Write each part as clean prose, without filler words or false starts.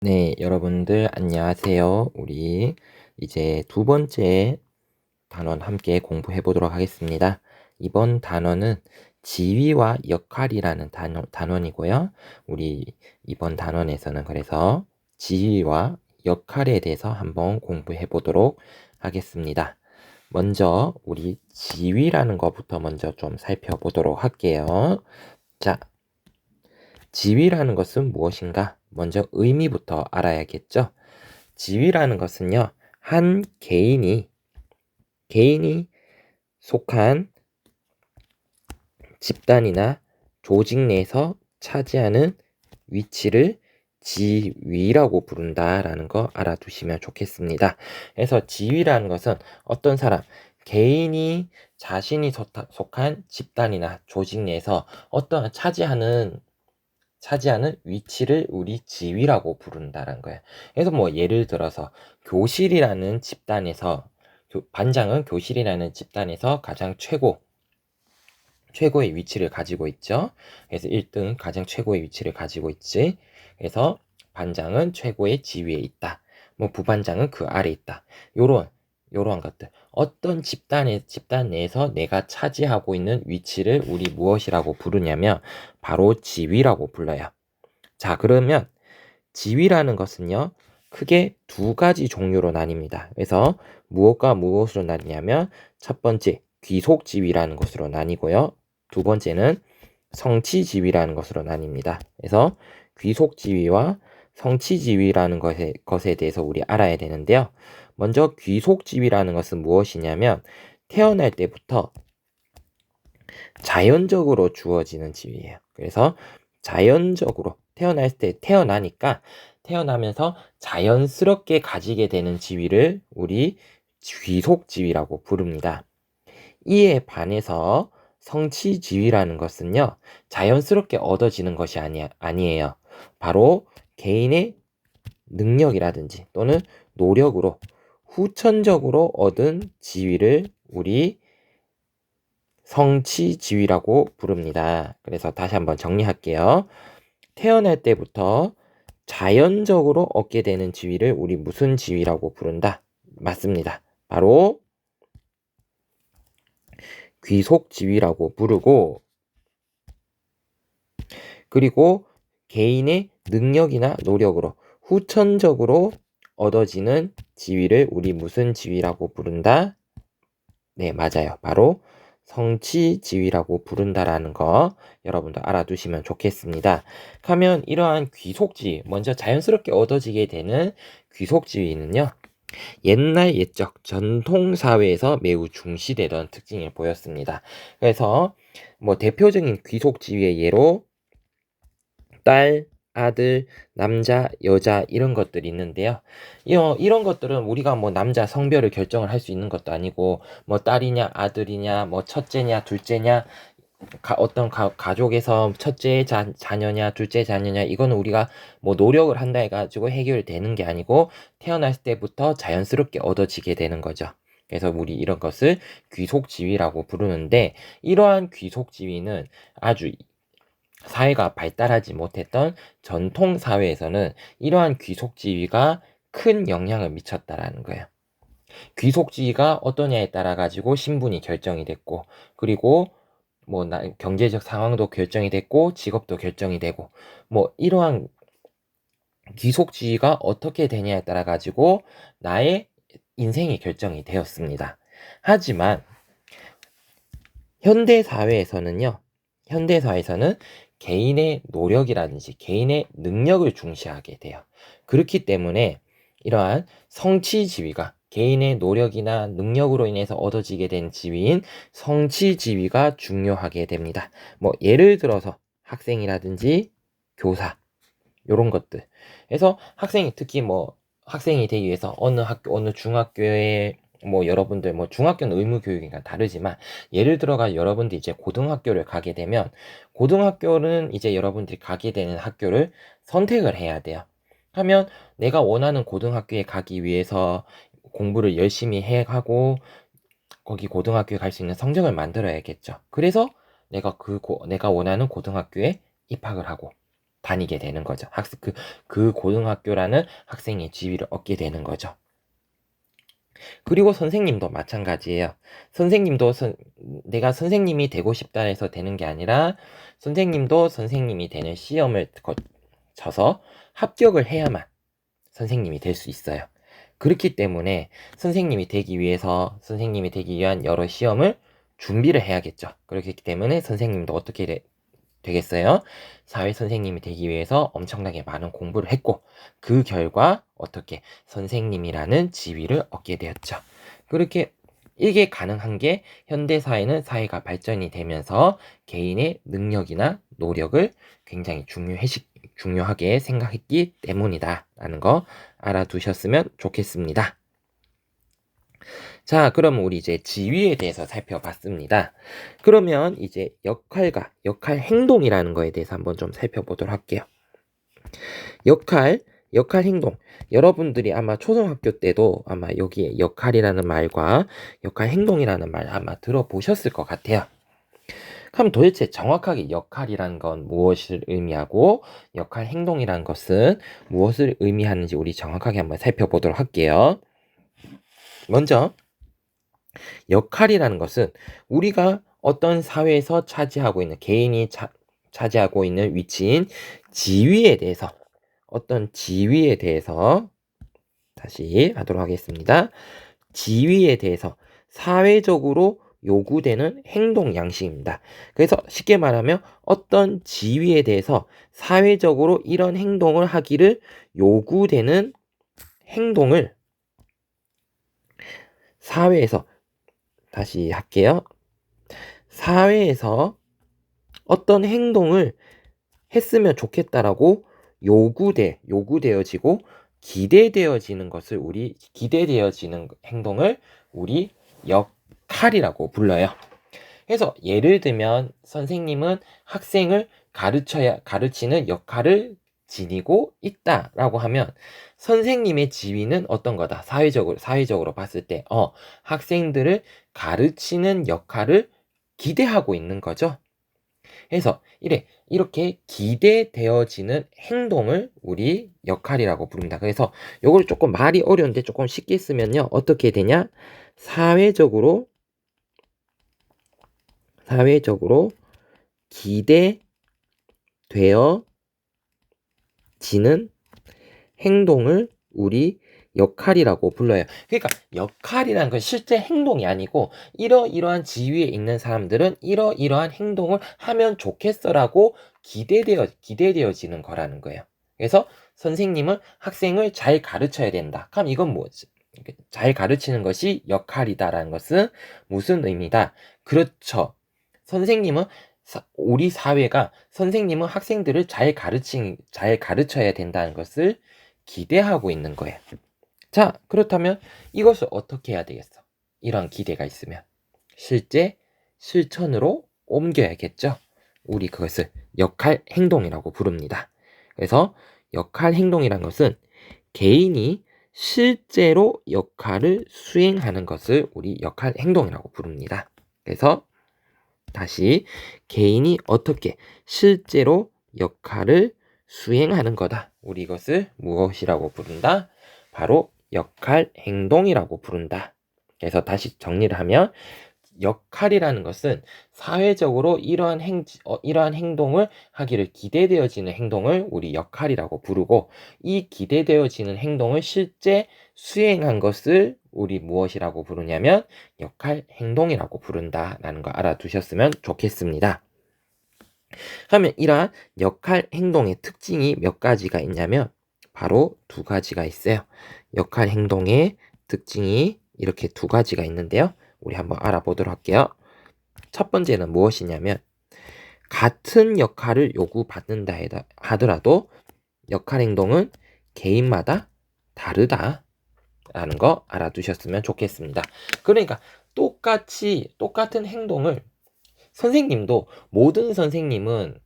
네, 여러분들 안녕하세요. 우리 이제 두 번째 단원 함께 공부해 보도록 하겠습니다. 이번 단원은 지위와 역할이라는 단원이고요. 우리 이번 단원에서는 그래서 지위와 역할에 대해서 한번 공부해 보도록 하겠습니다. 먼저 우리 지위라는 것부터 먼저 좀 살펴보도록 할게요. 자, 지위라는 것은 무엇인가? 먼저 의미부터 알아야겠죠? 지위라는 것은요, 한 개인이 속한 집단이나 조직 내에서 차지하는 위치를 지위라고 부른다라는 거 알아두시면 좋겠습니다. 그래서 지위라는 것은 어떤 사람, 개인이 자신이 속한 집단이나 조직 내에서 어떤 차지하는 위치를 우리 지위라고 부른다는 거예요. 그래서 뭐 예를 들어서 교실이라는 집단에서 반장은 교실이라는 집단에서 가장 최고의 위치를 가지고 있죠. 그래서 1등 가장 최고의 위치를 가지고 있지. 그래서 반장은 최고의 지위에 있다. 뭐 부반장은 그 아래에 있다. 요런 것들. 어떤 집단 내에서 내가 차지하고 있는 위치를 우리 무엇이라고 부르냐면 바로 지위라고 불러요. 자, 그러면 지위라는 것은요, 크게 두 가지 종류로 나뉩니다. 그래서 무엇과 무엇으로 나뉘냐면 첫 번째 귀속 지위라는 것으로 나뉘고요. 두 번째는 성치 지위라는 것으로 나뉩니다. 그래서 귀속 지위와 성치 지위라는 것에 대해서 우리 알아야 되는데요. 먼저 귀속 지위라는 것은 무엇이냐면 태어날 때부터 자연적으로 주어지는 지위예요. 그래서 자연적으로 태어나면서 자연스럽게 가지게 되는 지위를 우리 귀속 지위라고 부릅니다. 이에 반해서 성치 지위라는 것은요, 자연스럽게 얻어지는 것이 아니에요. 바로 개인의 능력이라든지 또는 노력으로 후천적으로 얻은 지위를 우리 성치 지위라고 부릅니다. 그래서 다시 한번 정리할게요. 태어날 때부터 자연적으로 얻게 되는 지위를 우리 무슨 지위라고 부른다? 맞습니다. 바로 귀속 지위라고 부르고, 그리고 개인의 능력이나 노력으로 후천적으로 얻어지는 지위를 우리 무슨 지위라고 부른다? 네, 맞아요. 바로 성치 지위라고 부른다라는 거 여러분도 알아두시면 좋겠습니다. 하면 이러한 귀속지위, 먼저 자연스럽게 얻어지게 되는 귀속지위는요, 옛적 전통 사회에서 매우 중시되던 특징을 보였습니다. 그래서 뭐 대표적인 귀속지위의 예로 딸, 아들, 남자, 여자 이런 것들이 있는데요. 이런 것들은 우리가 뭐 남자 성별을 결정을 할 수 있는 것도 아니고 뭐 딸이냐 아들이냐 뭐 첫째냐 둘째냐 어떤 가족에서 첫째 자녀냐 둘째 자녀냐 이거는 우리가 뭐 노력을 한다 해가지고 해결되는 게 아니고 태어났을 때부터 자연스럽게 얻어지게 되는 거죠. 그래서 우리 이런 것을 귀속지위라고 부르는데, 이러한 귀속지위는 아주 사회가 발달하지 못했던 전통 사회에서는 이러한 귀속지위가 큰 영향을 미쳤다라는 거예요. 귀속지위가 어떠냐에 따라 가지고 신분이 결정이 됐고, 그리고 뭐 경제적 상황도 결정이 됐고, 직업도 결정이 되고, 뭐 이러한 귀속지위가 어떻게 되냐에 따라 가지고 나의 인생이 결정이 되었습니다. 하지만 현대 사회에서는 개인의 노력이라든지 개인의 능력을 중시하게 돼요. 그렇기 때문에 이러한 성치 지위가, 개인의 노력이나 능력으로 인해서 얻어지게 된 지위인 성치 지위가 중요하게 됩니다. 뭐 예를 들어서 학생이라든지 교사 요런 것들. 그래서 특히 뭐 학생이 되기 위해서 어느 중학교에 뭐 여러분들 뭐 중학교는 의무 교육이니까 다르지만 예를 들어가 여러분들이 이제 고등학교를 가게 되면 고등학교는 이제 여러분들이 가게 되는 학교를 선택을 해야 돼요. 하면 내가 원하는 고등학교에 가기 위해서 공부를 열심히 해 하고 거기 고등학교에 갈 수 있는 성적을 만들어야겠죠. 그래서 내가 원하는 고등학교에 입학을 하고, 다니게 되는 거죠. 그 고등학교라는 학생의 지위를 얻게 되는 거죠. 그리고 선생님도 마찬가지예요. 선생님도 내가 선생님이 되고 싶다 해서 되는 게 아니라 선생님도 선생님이 되는 시험을 거쳐서 합격을 해야만 선생님이 될 수 있어요. 그렇기 때문에 선생님이 되기 위한 여러 시험을 준비를 해야겠죠. 그렇기 때문에 선생님도 어떻게 되겠어요? 사회 선생님이 되기 위해서 엄청나게 많은 공부를 했고 그 결과 어떻게 선생님이라는 지위를 얻게 되었죠. 그렇게 이게 가능한 게 현대사회는 사회가 발전이 되면서 개인의 능력이나 노력을 굉장히 중요하게 생각했기 때문이다 라는 거 알아두셨으면 좋겠습니다. 자, 그럼 우리 이제 지위에 대해서 살펴봤습니다. 그러면 이제 역할과 역할 행동이라는 거에 대해서 한번 좀 살펴보도록 할게요. 역할 행동. 여러분들이 아마 초등학교 때도 아마 여기에 역할이라는 말과 역할 행동이라는 말 아마 들어보셨을 것 같아요. 그럼 도대체 정확하게 역할이란 건 무엇을 의미하고 역할 행동이란 것은 무엇을 의미하는지 우리 정확하게 한번 살펴보도록 할게요. 먼저 역할이라는 것은 우리가 어떤 사회에서 차지하고 있는 개인이 차지하고 있는 위치인 지위에 대해서 어떤 지위에 대해서 다시 하도록 하겠습니다. 지위에 대해서 사회적으로 요구되는 행동 양식입니다. 그래서 쉽게 말하면 어떤 지위에 대해서 사회적으로 이런 행동을 하기를 요구되는 행동을 사회에서 다시 할게요. 사회에서 어떤 행동을 했으면 좋겠다라고 요구되어지고 기대되어지는 행동을 우리 역할이라고 불러요. 그래서 예를 들면 선생님은 학생을 가르치는 역할을 지니고 있다라고 하면 선생님의 지위는 어떤 거다? 사회적으로 봤을 때 학생들을 가르치는 역할을 기대하고 있는 거죠. 그래서 이렇게 기대되어지는 행동을 우리 역할이라고 부릅니다. 그래서 이걸 조금 말이 어려운데 조금 쉽게 쓰면요. 어떻게 되냐? 사회적으로 기대되어지는 행동을 우리 역할이라고 불러요. 그러니까 역할이라는 건 실제 행동이 아니고 이러이러한 지위에 있는 사람들은 이러이러한 행동을 하면 좋겠어라고 기대되어지는 거라는 거예요. 그래서 선생님은 학생을 잘 가르쳐야 된다. 그럼 이건 뭐지? 잘 가르치는 것이 역할이다라는 것은 무슨 의미다? 그렇죠. 우리 사회가 선생님은 학생들을 잘 가르쳐야 된다는 것을 기대하고 있는 거예요. 자, 그렇다면 이것을 어떻게 해야 되겠어? 이런 기대가 있으면 실제 실천으로 옮겨야겠죠? 우리 그것을 역할 행동이라고 부릅니다. 그래서 역할 행동이란 것은 개인이 실제로 역할을 수행하는 것을 우리 역할 행동이라고 부릅니다. 그래서 다시 개인이 어떻게 실제로 역할을 수행하는 거다. 우리 이것을 무엇이라고 부른다? 바로 역할 행동이라고 부른다. 그래서 다시 정리를 하면 역할이라는 것은 사회적으로 이러한 행동을 하기를 기대되어지는 행동을 우리 역할이라고 부르고 이 기대되어지는 행동을 실제 수행한 것을 우리 무엇이라고 부르냐면 역할 행동이라고 부른다라는 거 알아두셨으면 좋겠습니다. 그러면 이러한 역할 행동의 특징이 몇 가지가 있냐면 바로 두 가지가 있어요. 역할 행동의 특징이 이렇게 두 가지가 있는데요. 우리 한번 알아보도록 할게요. 첫 번째는 무엇이냐면 같은 역할을 요구받는다 하더라도 역할 행동은 개인마다 다르다라는 거 알아두셨으면 좋겠습니다. 그러니까 똑같은 행동을 모든 선생님은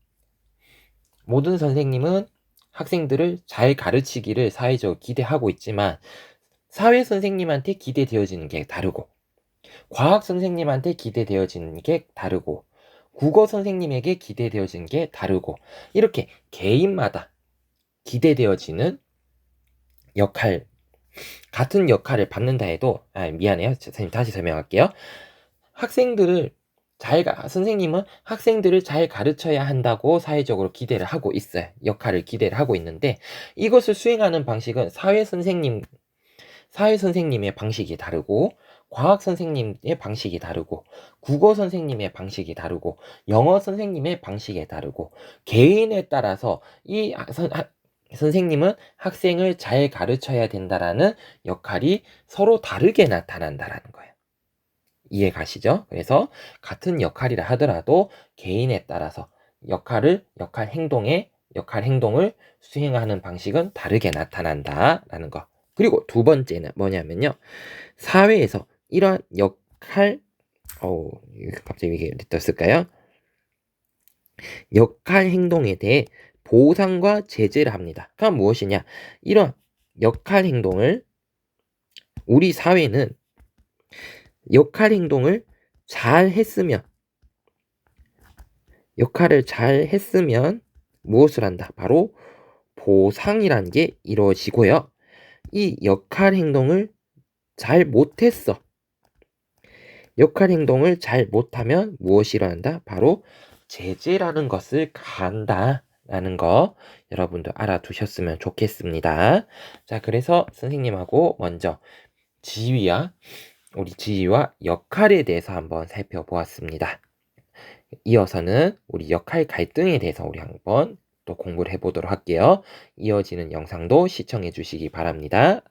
학생들을 잘 가르치기를 사회적으로 기대하고 있지만 사회 선생님한테 기대되어지는 게 다르고 과학 선생님한테 기대되어지는 게 다르고 국어 선생님에게 기대되어진 게 다르고 이렇게 개인마다 기대되어지는 역할, 같은 역할을 받는다 해도 미안해요. 선생님 다시 설명할게요. 선생님은 학생들을 잘 가르쳐야 한다고 사회적으로 기대를 하고 있어요. 역할을 기대를 하고 있는데 이것을 수행하는 방식은 사회 선생님의 방식이 다르고 과학 선생님의 방식이 다르고 국어 선생님의 방식이 다르고 영어 선생님의 방식이 다르고 개인에 따라서 선생님은 학생을 잘 가르쳐야 된다라는 역할이 서로 다르게 나타난다라는 거예요. 이해 가시죠? 그래서 같은 역할이라 하더라도 개인에 따라서 역할 행동을 수행하는 방식은 다르게 나타난다라는 거. 그리고 두 번째는 뭐냐면요. 사회에서 이러한 갑자기 이게 떴을까요? 역할 행동에 대해 보상과 제재를 합니다. 그럼 무엇이냐? 이런 역할 행동을 우리 사회는 역할 행동을 역할을 잘 했으면 무엇을 한다? 바로 보상이라는 게 이루어지고요. 이 역할 행동을 잘 못했어. 역할 행동을 잘 못하면 무엇이 일어난다? 바로 제재라는 것을 가한다라는 거 여러분도 알아두셨으면 좋겠습니다. 자, 그래서 선생님하고 먼저 우리 지위와 역할에 대해서 한번 살펴보았습니다. 이어서는 우리 역할 갈등에 대해서 우리 한번 또 공부를 해보도록 할게요. 이어지는 영상도 시청해 주시기 바랍니다.